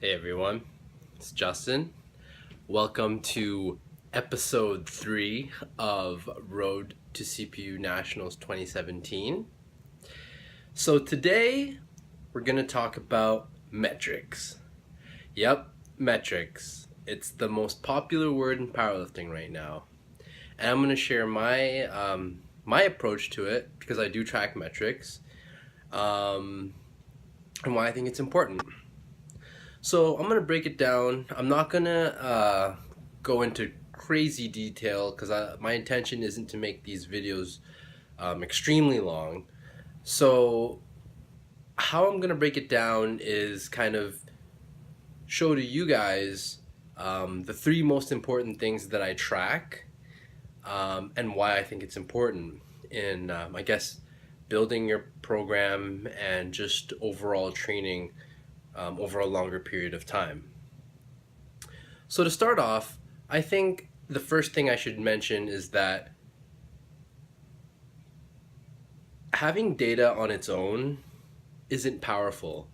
Hey everyone, it's Justin. Welcome to episode 3 of Road to CPU Nationals 2017. So today we're going to talk about metrics. Yep, metrics. It's the most popular word in powerlifting right now. And I'm going to share my approach to it because I do track metrics and why I think it's important. So I'm gonna break it down. I'm not gonna go into crazy detail because my intention isn't to make these videos extremely long. So how I'm gonna break it down is kind of show to you guys the 3 most important things that I track and why I think it's important in, I guess, building your program and just overall training over a longer period of time. So to start off, I think the first thing I should mention is that having data on its own isn't powerful.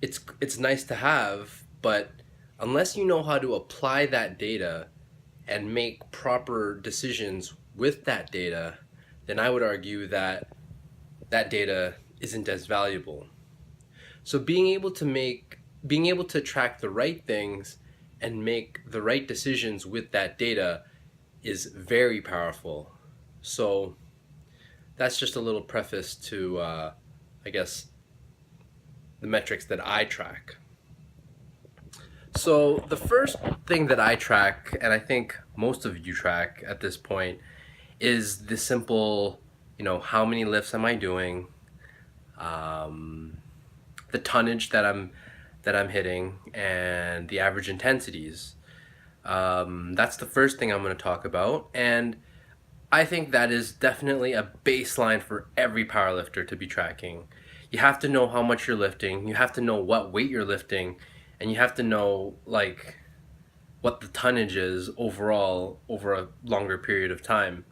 It's nice to have, but unless you know how to apply that data and make proper decisions with that data, then I would argue that that data isn't as valuable. So being able to track the right things and make the right decisions with that data is very powerful. So that's just a little preface to, I guess, the metrics that I track. So the first thing that I track, and I think most of you track at this point, is the simple, how many lifts am I doing, the tonnage that I'm hitting, and the average intensities. That's the first thing I'm going to talk about, and I think that is definitely a baseline for every powerlifter to be tracking. You have to know how much you're lifting, you have to know what weight you're lifting, and you have to know what the tonnage is overall over a longer period of time.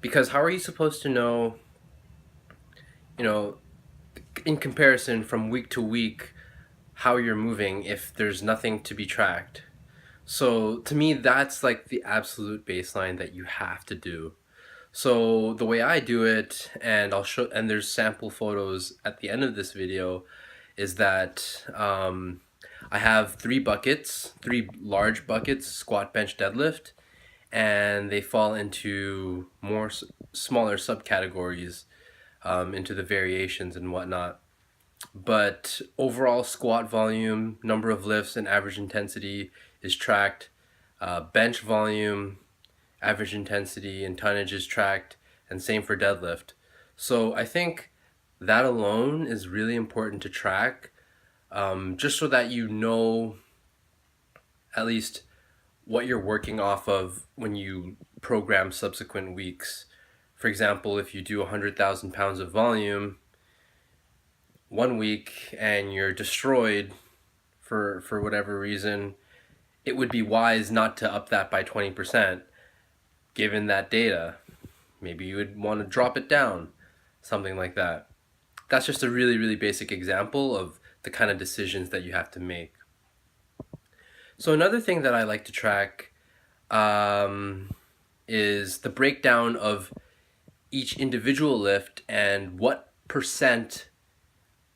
Because how are you supposed to know, you know, in comparison from week to week, how you're moving if there's nothing to be tracked? So to me, that's like the absolute baseline that you have to do. So the way I do it, and I'll show, and there's sample photos at the end of this video, is that I have 3 buckets, 3 large buckets, squat, bench, deadlift, and they fall into smaller subcategories into the variations and whatnot. But overall squat volume, number of lifts, and average intensity is tracked. Bench volume, average intensity, and tonnage is tracked, and same for deadlift. So I think that alone is really important to track, just so that you know at least what you're working off of when you program subsequent weeks. For example, if you do 100,000 pounds of volume one week and you're destroyed for whatever reason, it would be wise not to up that by 20% given that data. Maybe you would want to drop it down, something like that. That's just a really, really basic example of the kind of decisions that you have to make. So another thing that I like to track is the breakdown of each individual lift and what percent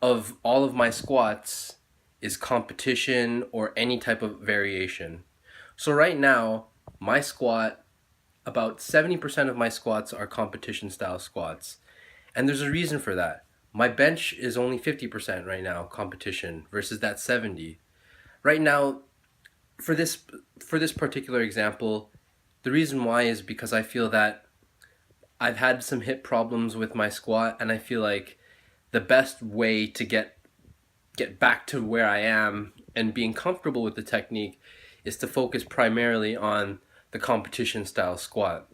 of all of my squats is competition or any type of variation. So right now, my squat, about 70% of my squats are competition style squats. And there's a reason for that. My bench is only 50% right now competition versus that 70. Right now, for this particular example, the reason why is because I feel that I've had some hip problems with my squat, and I feel like the best way to get back to where I am and being comfortable with the technique is to focus primarily on the competition style squat.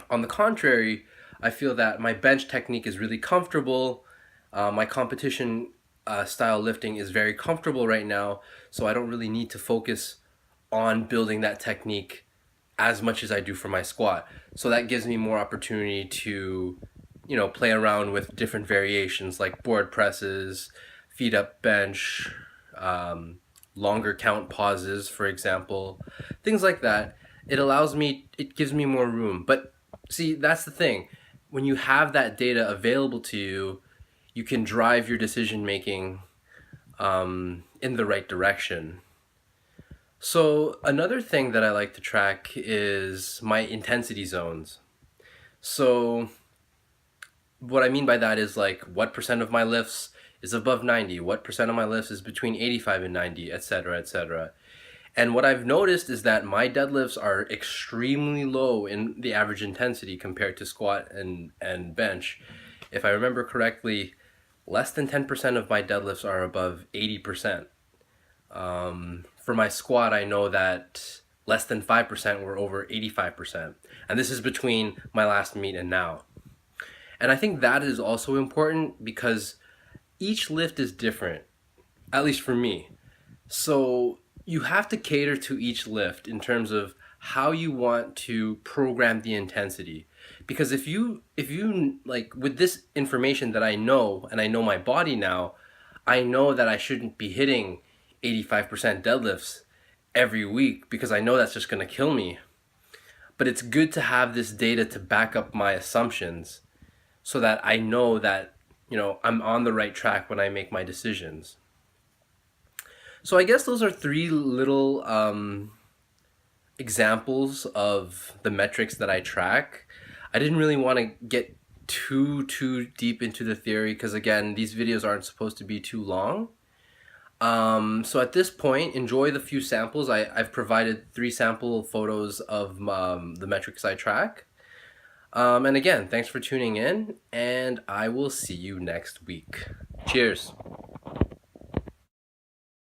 On the contrary, I feel that my bench technique is really comfortable. My competition style lifting is very comfortable right now, so I don't really need to focus on building that technique as much as I do for my squat. So that gives me more opportunity to, play around with different variations like board presses, feet up bench, longer count pauses, for example, things like that. It gives me more room. But see, that's the thing. When you have that data available to you, you can drive your decision making in the right direction. So, another thing that I like to track is my intensity zones. So, what I mean by that is like what percent of my lifts is above 90, what percent of my lifts is between 85 and 90, etc., etc. And what I've noticed is that my deadlifts are extremely low in the average intensity compared to squat and bench. If I remember correctly, less than 10% of my deadlifts are above 80%. For my squat, I know that less than 5% were over 85%. And this is between my last meet and now. And I think that is also important because each lift is different, at least for me. So you have to cater to each lift in terms of how you want to program the intensity. Because if you like with this information that I know and I know my body now, I know that I shouldn't be hitting 85% deadlifts every week because I know that's just going to kill me. But it's good to have this data to back up my assumptions so that I know that, I'm on the right track when I make my decisions. So I guess those are three little examples of the metrics that I track. I didn't really want to get too deep into the theory because again, these videos aren't supposed to be too long. So at this point, enjoy the few samples. I've provided 3 sample photos of the metrics I track. And again, thanks for tuning in, and I will see you next week. Cheers.